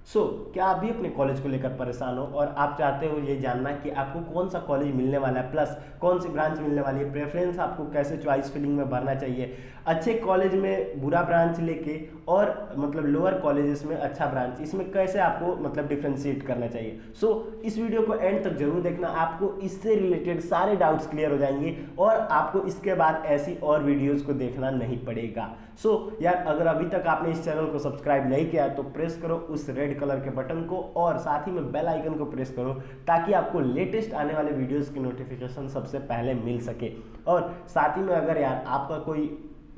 क्या आप भी अपने कॉलेज को लेकर परेशान हो और आप चाहते हो ये जानना कि आपको कौन सा कॉलेज मिलने वाला है, प्लस कौन सी ब्रांच मिलने वाली है, प्रेफरेंस आपको कैसे चॉइस फिलिंग में भरना चाहिए, अच्छे कॉलेज में बुरा ब्रांच लेके और मतलब लोअर कॉलेजेस में अच्छा ब्रांच, इसमें कैसे आपको मतलब डिफ्रेंशिएट करना चाहिए। इस वीडियो को एंड तक जरूर देखना, आपको इससे रिलेटेड सारे डाउट्स क्लियर हो जाएंगे और आपको इसके बाद ऐसी और वीडियोज़ को देखना नहीं पड़ेगा। यार अगर अभी तक आपने इस चैनल को सब्सक्राइब नहीं किया तो प्रेस करो उस रेड कलर के बटन को और साथ ही में बेल आइकन को प्रेस करो ताकि आपको लेटेस्ट आने वाले वीडियोस की नोटिफिकेशन सबसे पहले मिल सके। और साथ ही में अगर यार आपका कोई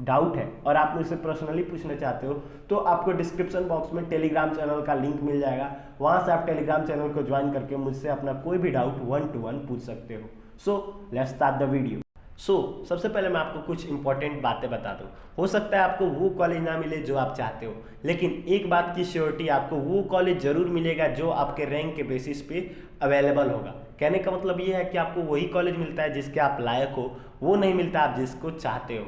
डाउट है और आप मुझसे पर्सनली पूछना चाहते हो तो आपको डिस्क्रिप्शन बॉक्स में टेलीग्राम चैनल का लिंक मिल जाएगा, वहां से आप टेलीग्राम चैनल को ज्वाइन करके मुझसे अपना कोई भी डाउट 1-to-1 पूछ सकते हो। Let's start the video. सबसे पहले मैं आपको कुछ इंपॉर्टेंट बातें बता दूं। हो सकता है आपको वो कॉलेज ना मिले जो आप चाहते हो, लेकिन एक बात की श्योरिटी, आपको वो कॉलेज जरूर मिलेगा जो आपके रैंक के बेसिस पे अवेलेबल होगा। कहने का मतलब ये है कि आपको वही कॉलेज मिलता है जिसके आप लायक हो, वो नहीं मिलता आप जिसको चाहते हो।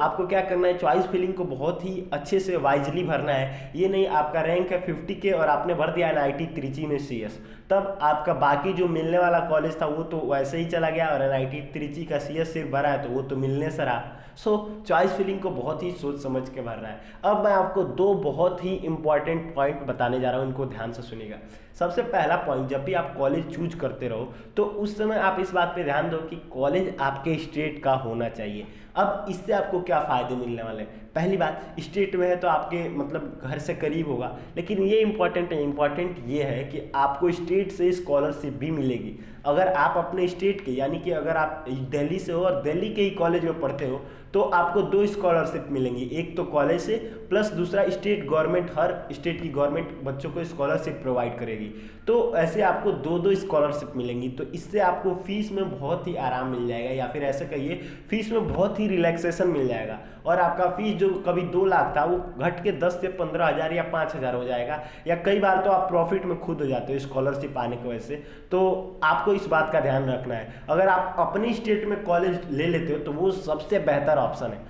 आपको क्या करना है, चॉइस फिलिंग को बहुत ही अच्छे से वाइजली भरना है। ये नहीं आपका रैंक है 50 के और आपने भर दिया NIT त्रिची में CS, तब आपका बाकी जो मिलने वाला कॉलेज था वो तो वैसे ही चला गया और NIT त्रिची का CS सिर्फ भरा है तो वो तो मिलने से रहा। चॉइस फिलिंग को बहुत ही सोच समझ के भरना है। अब मैं आपको दो बहुत ही इंपॉर्टेंट पॉइंट बताने जा रहा हूँ, इनको ध्यान से सुनिएगा। सबसे पहला पॉइंट, जब भी आप कॉलेज चूज करते रहो तो उस समय आप इस बात पे ध्यान दो कि कॉलेज आपके स्टेट का होना चाहिए। अब इससे आपको क्या फ़ायदे मिलने वाले हैं? पहली बात, स्टेट में है तो आपके मतलब घर से करीब होगा, लेकिन ये इंपॉर्टेंट है, इंपॉर्टेंट ये है कि आपको स्टेट से स्कॉलरशिप भी मिलेगी। अगर आप अपने स्टेट के, यानी कि अगर आप दिल्ली से हो और दिल्ली के ही कॉलेज में पढ़ते हो तो आपको 2 स्कॉलरशिप मिलेंगी, एक तो कॉलेज से प्लस दूसरा स्टेट गवर्नमेंट, हर स्टेट की गवर्नमेंट बच्चों को स्कॉलरशिप प्रोवाइड करेगी। तो ऐसे आपको 2-2 स्कॉलरशिप मिलेंगी, तो इससे आपको फीस में बहुत ही आराम मिल जाएगा, या फिर ऐसे कहिए फीस में बहुत ही रिलैक्सेशन मिल जाएगा और आपका फीस जो कभी 2 लाख था वो घट के 10 से 15 हज़ार या 5 हज़ार हो जाएगा, या कई बार तो आप प्रॉफिट में खुद हो जाते हो स्कॉलरशिप आने की वजह से। तो आपको इस बात का ध्यान रखना है, अगर आप अपनी स्टेट में कॉलेज ले लेते हो तो वो सबसे बेहतर ऑप्शन है।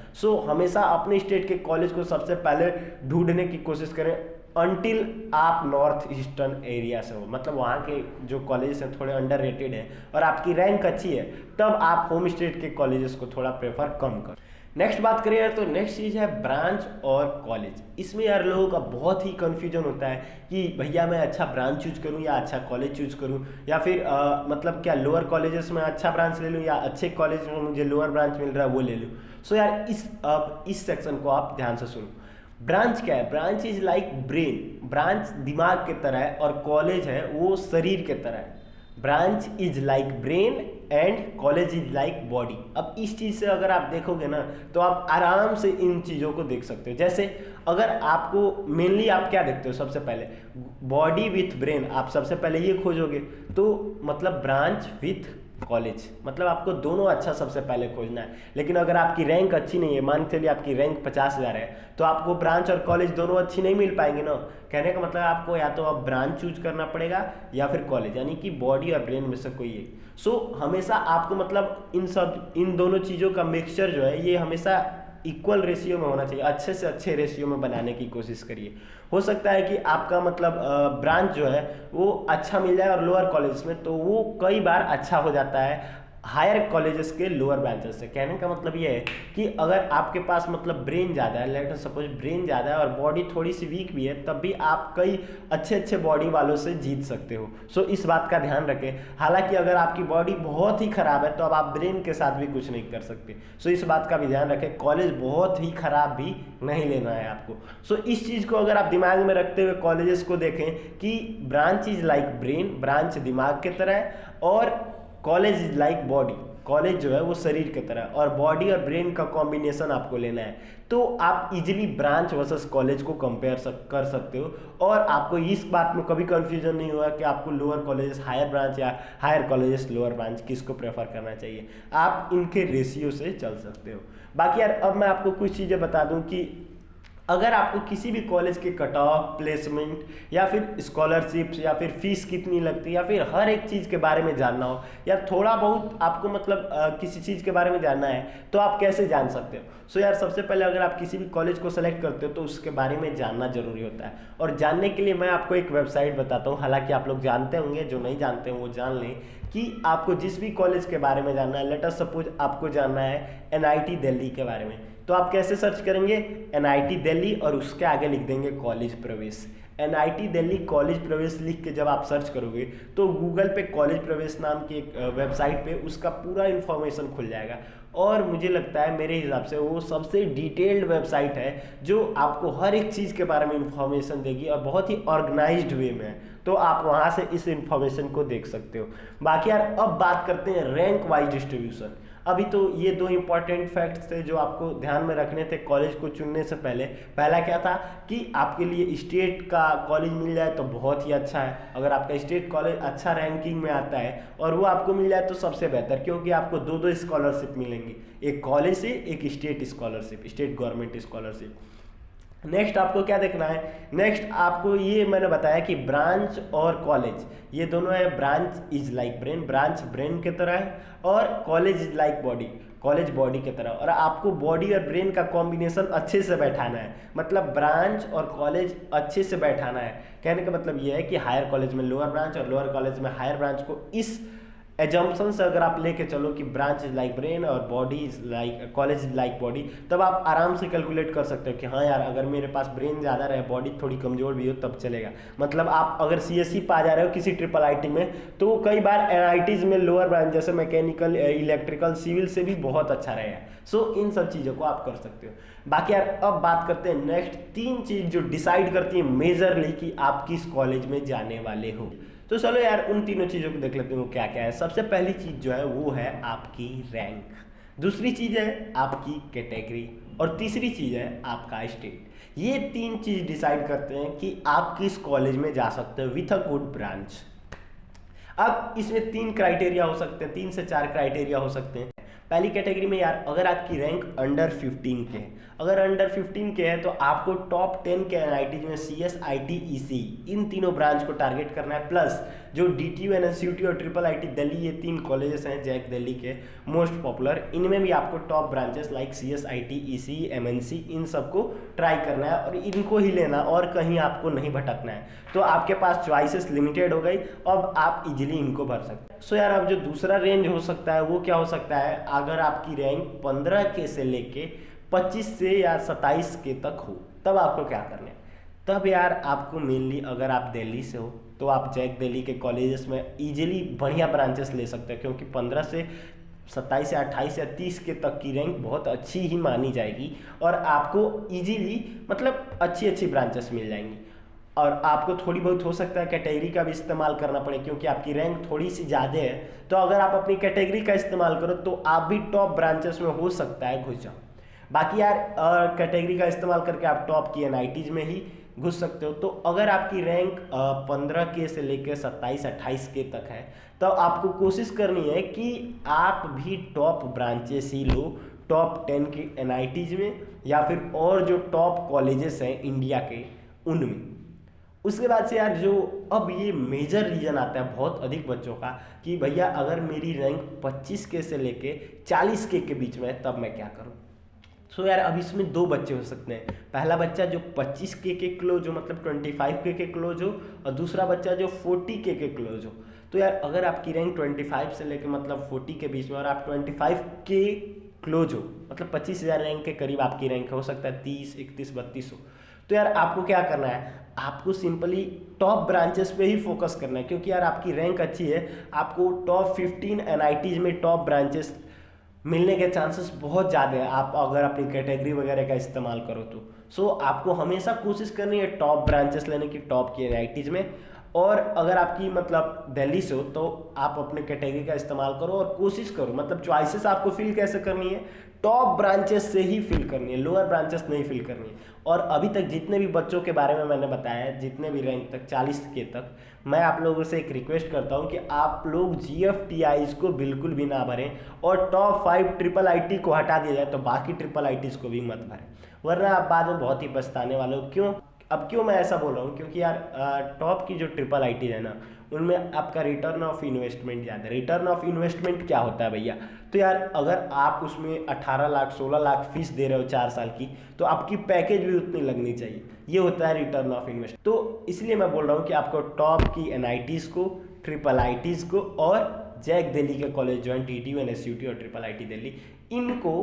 हमेशा अपने स्टेट के कॉलेज को सबसे पहले ढूंढने की कोशिश करें अनटिल आप नॉर्थ ईस्टर्न एरिया से हो, मतलब वहाँ के जो कॉलेजेस हैं थोड़े अंडररेटेड हैं और आपकी रैंक अच्छी है, तब आप होम स्टेट के कॉलेजेस को थोड़ा प्रेफर कम करें। नेक्स्ट बात करें यार, तो नेक्स्ट चीज़ है ब्रांच और कॉलेज। इसमें यार लोगों का बहुत ही कन्फ्यूजन होता है कि भैया मैं अच्छा ब्रांच चूज करूं या अच्छा कॉलेज चूज करूं, या फिर मतलब क्या लोअर कॉलेजेस में अच्छा ब्रांच ले लूं या अच्छे कॉलेज में मुझे लोअर ब्रांच मिल रहा है वो ले लूं। यार इस सेक्शन को आप ध्यान से सुनो। ब्रांच क्या है? Branch is like brain, branch दिमाग के तरह है और कॉलेज है वो शरीर के तरह है। Branch is like brain and college is like body. अब इस चीज़ से अगर आप देखोगे ना तो आप आराम से इन चीज़ों को देख सकते हो। जैसे अगर आपको मेनली आप क्या देखते हो, सबसे पहले बॉडी विथ ब्रेन, आप सबसे पहले ये खोजोगे, तो मतलब ब्रांच विथ कॉलेज, मतलब आपको दोनों अच्छा सबसे पहले खोजना है। लेकिन अगर आपकी रैंक अच्छी नहीं है, मान के चलिए आपकी रैंक 50,000 है, तो आपको ब्रांच और कॉलेज दोनों अच्छी नहीं मिल पाएंगे ना। कहने का मतलब आपको या तो अब ब्रांच चूज करना पड़ेगा या फिर कॉलेज, यानी कि बॉडी और ब्रेन में से कोई एक। हमेशा आपको मतलब इन दोनों चीज़ों का मिक्सचर जो है ये हमेशा इक्वल रेशियो में होना चाहिए, अच्छे से अच्छे रेशियो में बनाने की कोशिश करिए। हो सकता है कि आपका मतलब ब्रांच जो है वो अच्छा मिल जाए और लोअर कॉलेज में, तो वो कई बार अच्छा हो जाता है हायर कॉलेजेस के लोअर ब्रांचेस से। कहने का मतलब ये है कि अगर आपके पास मतलब ब्रेन ज़्यादा है, लेट अस सपोज ब्रेन ज़्यादा है और बॉडी थोड़ी सी वीक भी है, तब भी आप कई अच्छे अच्छे बॉडी वालों से जीत सकते हो। इस बात का ध्यान रखें। हालांकि अगर आपकी बॉडी बहुत ही खराब है तो अब आप ब्रेन के साथ भी कुछ नहीं कर सकते। इस बात का भी ध्यान रखें, कॉलेज बहुत ही खराब भी नहीं लेना है आपको। इस चीज़ को अगर आप दिमाग में रखते हुए कॉलेजेस को देखें कि branch is like brain, branch दिमाग की तरह है, और college is like body, college जो है वो शरीर की तरह, और बॉडी और ब्रेन का कॉम्बिनेशन आपको लेना है, तो आप इजीली ब्रांच वर्सेस कॉलेज को कंपेयर कर सकते हो। और आपको इस बात में कभी कंफ्यूजन नहीं होगा कि आपको लोअर कॉलेजेस हायर ब्रांच या हायर कॉलेजेस लोअर ब्रांच किसको प्रेफर करना चाहिए, आप इनके रेशियो से चल सकते हो। बाकी यार अब मैं आपको कुछ चीज़ें बता दूं कि अगर आपको किसी भी कॉलेज के कट ऑफ, प्लेसमेंट या फिर स्कॉलरशिप्स या फिर फीस कितनी लगती है या फिर हर एक चीज़ के बारे में जानना हो या थोड़ा बहुत आपको मतलब किसी चीज़ के बारे में जानना है तो आप कैसे जान सकते हो। सो यार सबसे पहले अगर आप किसी भी कॉलेज को सेलेक्ट करते हो तो उसके बारे में जानना जरूरी होता है। और जानने के लिए मैं आपको एक वेबसाइट बताता हूँ, हालांकि आप लोग जानते होंगे, जो नहीं जानते हैं वो जान लें कि आपको जिस भी कॉलेज के बारे में जानना है। लेट अस सपोज आपको जानना है एनआईटी दिल्ली के बारे में, तो आप कैसे सर्च करेंगे, एनआईटी दिल्ली और उसके आगे लिख देंगे कॉलेज प्रवेश। एनआईटी दिल्ली कॉलेज प्रवेश लिख के जब आप सर्च करोगे तो गूगल पे कॉलेज प्रवेश नाम की एक वेबसाइट पे उसका पूरा इन्फॉर्मेशन खुल जाएगा। और मुझे लगता है मेरे हिसाब से वो सबसे डिटेल्ड वेबसाइट है जो आपको हर एक चीज़ के बारे में इंफॉर्मेशन देगी और बहुत ही ऑर्गेनाइज्ड वे में है। तो आप वहाँ से इस इंफॉर्मेशन को देख सकते हो। बाकी यार अब बात करते हैं रैंक वाइज डिस्ट्रीब्यूशन। अभी तो ये दो इंपॉर्टेंट फैक्ट्स थे जो आपको ध्यान में रखने थे कॉलेज को चुनने से पहले। पहला क्या था कि आपके लिए स्टेट का कॉलेज मिल जाए तो बहुत ही अच्छा है। अगर आपका स्टेट कॉलेज अच्छा रैंकिंग में आता है और वो आपको मिल जाए तो सबसे बेहतर, क्योंकि आपको दो दो स्कॉलरशिप मिलेंगी, एक कॉलेज से एक state scholarship, state government scholarship. Next आपको क्या देखना है, नेक्स्ट आपको ये मैंने बताया कि ब्रांच और कॉलेज ये दोनों है। Branch is like brain, branch brain की तरह है, और college is like body, college body की तरह। और आपको बॉडी और ब्रेन का कॉम्बिनेशन अच्छे से बैठाना है, मतलब ब्रांच और कॉलेज अच्छे से बैठाना है। कहने का मतलब ये है कि हायर कॉलेज में लोअर ब्रांच और लोअर कॉलेज में हायर ब्रांच को इस एजम्पशन से अगर आप लेके चलो कि ब्रांच इज लाइक ब्रेन और body is like college is like body, तब आप आराम से कैलकुलेट कर सकते हो कि हाँ यार अगर मेरे पास ब्रेन ज़्यादा रहे, बॉडी थोड़ी कमजोर भी हो तब चलेगा। मतलब आप अगर सीएससी पा जा रहे हो किसी ट्रिपल आईटी में, तो कई बार एनआईटीज में लोअर ब्रांच जैसे मैकेनिकल, इलेक्ट्रिकल, सिविल से भी बहुत अच्छा रहेगा। सो इन सब चीज़ों को आप कर सकते हो। बाकी यार अब बात करते हैं नेक्स्ट 3 चीज़ जो डिसाइड करती है मेजरली कि आप किस कॉलेज में जाने वाले हो। तो चलो यार उन तीनों चीज़ों को देख लेते हैं वो क्या क्या है। सबसे पहली चीज़ जो है वो है आपकी रैंक, दूसरी चीज़ है आपकी कैटेगरी, और तीसरी चीज़ है आपका स्टेट। ये 3 चीज़ डिसाइड करते हैं कि आप किस कॉलेज में जा सकते हो विथ अ गुड ब्रांच। अब इसमें 3 क्राइटेरिया हो सकते हैं, 3 से 4 क्राइटेरिया हो सकते हैं। पहली कैटेगरी में यार अगर आपकी रैंक अंडर 15 के है, अगर अंडर 15 के है तो आपको टॉप 10 के एनआईटी में CS, IT, EC इन तीनों ब्रांच को टारगेट करना है। प्लस जो DTU, NSUT और ट्रिपल आईटी दिल्ली, ये 3 कॉलेजेस हैं जैक दिल्ली के मोस्ट पॉपुलर, इनमें भी आपको top branches like CS, IT, EC, MNC इन सबको ट्राई करना है और इनको ही लेना, और कहीं आपको नहीं भटकना है। तो आपके पास चॉइसेस लिमिटेड हो गई, अब आप इजीली इनको भर सकते हैं। सो यार अब जो दूसरा रेंज हो सकता है वो क्या हो सकता है, अगर आपकी रैंक 15 के से लेके 25 से या 27 के तक हो, तब आपको क्या करना है। तब यार आपको मेनली अगर आप दिल्ली से हो तो आप जैक दिल्ली के कॉलेजेस में इजीली बढ़िया ब्रांचेस ले सकते हैं, क्योंकि 15 से 27 या 28 या 30 के तक की रैंक बहुत अच्छी ही मानी जाएगी और आपको इजीली मतलब अच्छी ब्रांचेस मिल जाएंगी। और आपको थोड़ी बहुत हो सकता है कैटेगरी का भी इस्तेमाल करना पड़े, क्योंकि आपकी रैंक थोड़ी सी ज़्यादा है, तो अगर आप अपनी कैटेगरी का इस्तेमाल करो तो आप भी टॉप ब्रांचेस में हो सकता है घुस जाओ। बाकी यार कैटेगरी का इस्तेमाल करके आप टॉप की एनआईटीज में ही घुस सकते हो। तो अगर आपकी रैंक 15 के से लेकर 27-28 के तक है तो आपको कोशिश करनी है कि आप भी टॉप ब्रांचेस ही लो, टॉप 10 की एनआईटीज में या फिर और जो टॉप कॉलेजेस हैं इंडिया के उनमें। उसके बाद से यार जो अब ये मेजर रीजन आता है बहुत अधिक बच्चों का कि भैया अगर मेरी रैंक 25 के से लेके 40 के बीच में है तब मैं क्या करूं। सो यार अब इसमें 2 बच्चे हो सकते हैं। पहला बच्चा जो 25 के क्लोज हो, मतलब 25 के क्लोज हो, और दूसरा बच्चा जो 40 के क्लोज हो। तो यार अगर आपकी रैंक 25 से लेके मतलब 40 के बीच में और आप 25 के क्लोज हो, मतलब 25,000 रैंक के करीब आपकी रैंक हो सकता है 30, 31, 32 हो, तो यार आपको क्या करना है, आपको सिंपली टॉप ब्रांचेस पे ही फोकस करना है, क्योंकि यार आपकी रैंक अच्छी है, आपको टॉप 15 एनआईटीज में टॉप ब्रांचेस मिलने के चांसेस बहुत ज़्यादा है आप अगर अपनी कैटेगरी वगैरह का इस्तेमाल करो तो। सो आपको हमेशा कोशिश करनी है टॉप ब्रांचेस लेने की, टॉप की एनआईटीज में। और अगर आपकी मतलब दिल्ली से हो तो आप अपने कैटेगरी का इस्तेमाल करो और कोशिश करो, मतलब चॉइसेस आपको फिल कैसे करनी है, टॉप ब्रांचेस से ही फिल करनी है, लोअर ब्रांचेस नहीं फिल करनी है। और अभी तक जितने भी बच्चों के बारे में मैंने बताया है, जितने भी रैंक तक 40 के तक, मैं आप लोगों से एक रिक्वेस्ट करता हूं कि आप लोग GFTIs को बिल्कुल भी ना भरें और टॉप 5 ट्रिपल IT को हटा दिया जाए तो बाकी ट्रिपल ITs को भी मत भरें, वरना आप बाद में बहुत ही पछताने वाले हो। क्यों? अब क्यों मैं ऐसा बोल रहा हूँ, क्योंकि यार टॉप की जो ट्रिपल ITs है ना, उनमें आपका रिटर्न ऑफ इन्वेस्टमेंट ज़्यादा है। रिटर्न ऑफ इन्वेस्टमेंट क्या होता है भैया? तो यार अगर आप उसमें 18 लाख 16 लाख फीस दे रहे हो 4 साल की, तो आपकी पैकेज भी उतनी लगनी चाहिए। ये होता है रिटर्न ऑफ इन्वेस्ट। तो इसलिए मैं बोल रहा हूँ कि आपको टॉप की NITs को, ट्रिपल ITs को और जैक दिल्ली के कॉलेज ज्वाइन, TTU NSUT और ट्रिपल IT दिल्ली, इनको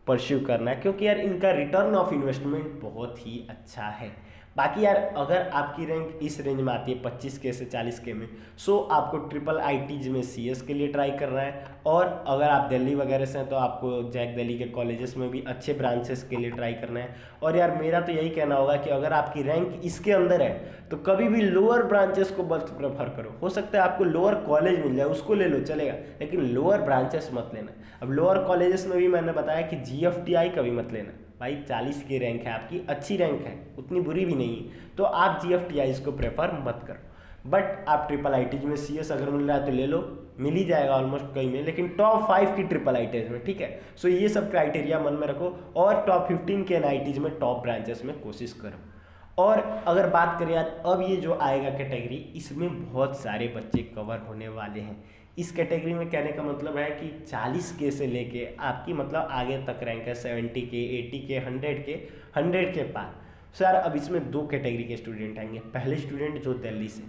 परस्यू करना है, क्योंकि यार इनका रिटर्न ऑफ इन्वेस्टमेंट बहुत ही अच्छा है। बाकी यार अगर आपकी रैंक इस रेंज में आती है 25K से 40K में, सो आपको ट्रिपल ITs में CS के लिए ट्राई करना है। और अगर आप दिल्ली वगैरह से हैं तो आपको जैक दिल्ली के कॉलेजेस में भी अच्छे ब्रांचेस के लिए ट्राई करना है। और यार मेरा तो यही कहना होगा कि अगर आपकी रैंक इसके अंदर है तो कभी भी लोअर ब्रांचेस को बस प्रेफर करो। हो सकता है आपको लोअर कॉलेज मिल जाए, उसको ले लो चलेगा, लेकिन लोअर ब्रांचेस मत लेना। अब लोअर कॉलेजेस में भी मैंने बताया कि GFTI कभी मत लेना भाई, 40 की रैंक है आपकी, अच्छी रैंक है, उतनी बुरी भी नहीं है, तो आप GFTIs को प्रेफर मत करो। बट आप ट्रिपल ITs में CS अगर मिल रहा है तो ले लो, मिल ही जाएगा ऑलमोस्ट कहीं में, लेकिन टॉप 5 की ट्रिपल ITs में, ठीक है। सो ये सब क्राइटेरिया मन में रखो और टॉप 15 के NITs में टॉप ब्रांचेस में कोशिश करो। और अगर बात करें यार अब ये जो आएगा कैटेगरी, इसमें बहुत सारे बच्चे कवर होने वाले हैं। इस कैटेगरी में कहने का मतलब है कि 40K से लेके आपकी मतलब आगे तक रैंक है 70K, 80K, 100K, 100 के पार। सो यार अब इसमें 2 कैटेगरी के स्टूडेंट आएंगे। पहले स्टूडेंट जो दिल्ली से,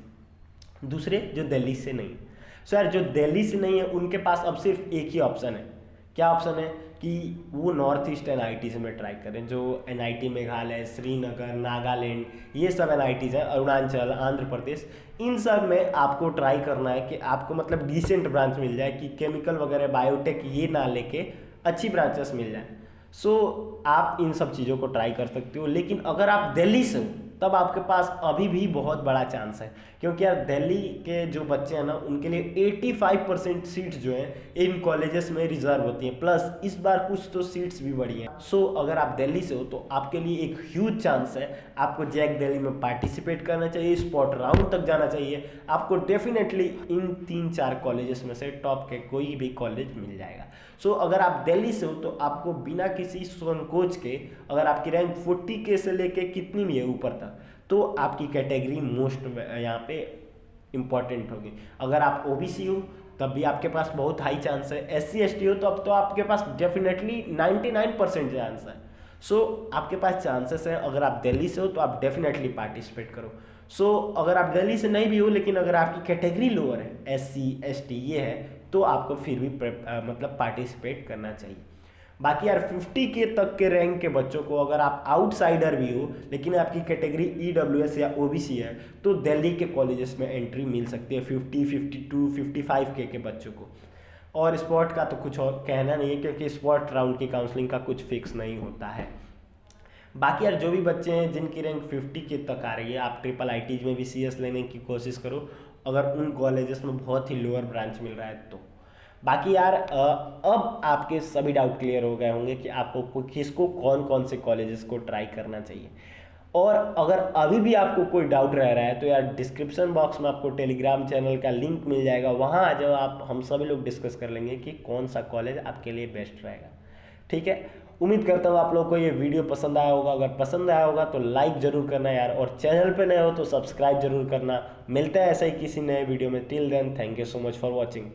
दूसरे जो दिल्ली से नहीं। सो यार जो दिल्ली से नहीं है उनके पास अब सिर्फ एक ही ऑप्शन है। क्या ऑप्शन है? कि वो नॉर्थ ईस्ट NITs में ट्राई करें, जो NIT मेघालय, श्रीनगर, नागालैंड, ये सब NITs हैं, अरुणाचल, आंध्र प्रदेश, इन सब में आपको ट्राई करना है कि आपको मतलब डिसेंट ब्रांच मिल जाए, कि केमिकल वगैरह बायोटेक ये ना लेके अच्छी ब्रांचेस मिल जाए। सो आप इन सब चीज़ों को ट्राई कर सकते हो। लेकिन अगर आप दिल्ली से हो तब आपके पास अभी भी बहुत बड़ा चांस है, क्योंकि यार दिल्ली के जो बच्चे हैं ना उनके लिए 85% सीट्स जो हैं इन कॉलेजेस में रिजर्व होती हैं, प्लस इस बार कुछ तो सीट्स भी बढ़ी हैं। सो अगर आप दिल्ली से हो तो आपके लिए एक ह्यूज चांस है, आपको जैक दिल्ली में पार्टिसिपेट करना चाहिए, स्पॉट राउंड तक जाना चाहिए, आपको डेफिनेटली इन 3-4 कॉलेजेस में से टॉप के कोई भी कॉलेज मिल जाएगा। सो अगर आप दिल्ली से हो तो आपको बिना किसी संकोच के, अगर आपकी रैंक 40K से लेके कितनी भी है ऊपर तक, तो आपकी कैटेगरी मोस्ट यहाँ पे इम्पॉर्टेंट होगी। अगर आप OBC हो तब भी आपके पास बहुत हाई चांस है, SC ST हो तो अब तो आपके पास डेफिनेटली 99% चांस है। सो आपके पास चांसेस हैं। अगर आप दिल्ली से हो तो आप डेफिनेटली पार्टिसिपेट करो। सो अगर आप दिल्ली से नहीं भी हो लेकिन अगर आपकी कैटेगरी लोअर है, SC ST ये है, तो आपको फिर भी मतलब पार्टिसिपेट करना चाहिए। बाकी यार 50K तक के रैंक के बच्चों को, अगर आप आउटसाइडर भी हो लेकिन आपकी कैटेगरी EWS या OBC है, तो दिल्ली के कॉलेजेस में एंट्री मिल सकती है 50, 52, 55K के बच्चों को। और स्पॉट का तो कुछ और कहना नहीं है, क्योंकि स्पॉट राउंड की काउंसलिंग का कुछ फिक्स नहीं होता है। बाकी यार जो भी बच्चे हैं जिनकी रैंक 50K तक आ रही है, आप ट्रिपल ITs में भी CS लेने की कोशिश करो, अगर उन कॉलेजेस में बहुत ही लोअर ब्रांच मिल रहा है तो। बाकी यार अब आपके सभी डाउट क्लियर हो गए होंगे कि आपको किसको कौन कौन से कॉलेजेस को ट्राई करना चाहिए। और अगर अभी भी आपको कोई डाउट रह रहा है तो यार डिस्क्रिप्शन बॉक्स में आपको टेलीग्राम चैनल का लिंक मिल जाएगा, वहाँ आ जाओ आप, हम सभी लोग डिस्कस कर लेंगे कि कौन सा कॉलेज आपके लिए बेस्ट रहेगा। ठीक है, उम्मीद करता हूँ आप लोगों को ये वीडियो पसंद आया होगा। अगर पसंद आया होगा तो लाइक ज़रूर करना यार, और चैनल पे नए हो तो सब्सक्राइब जरूर करना। मिलते हैं ऐसे ही किसी नए वीडियो में। Till then, thank you so much for watching.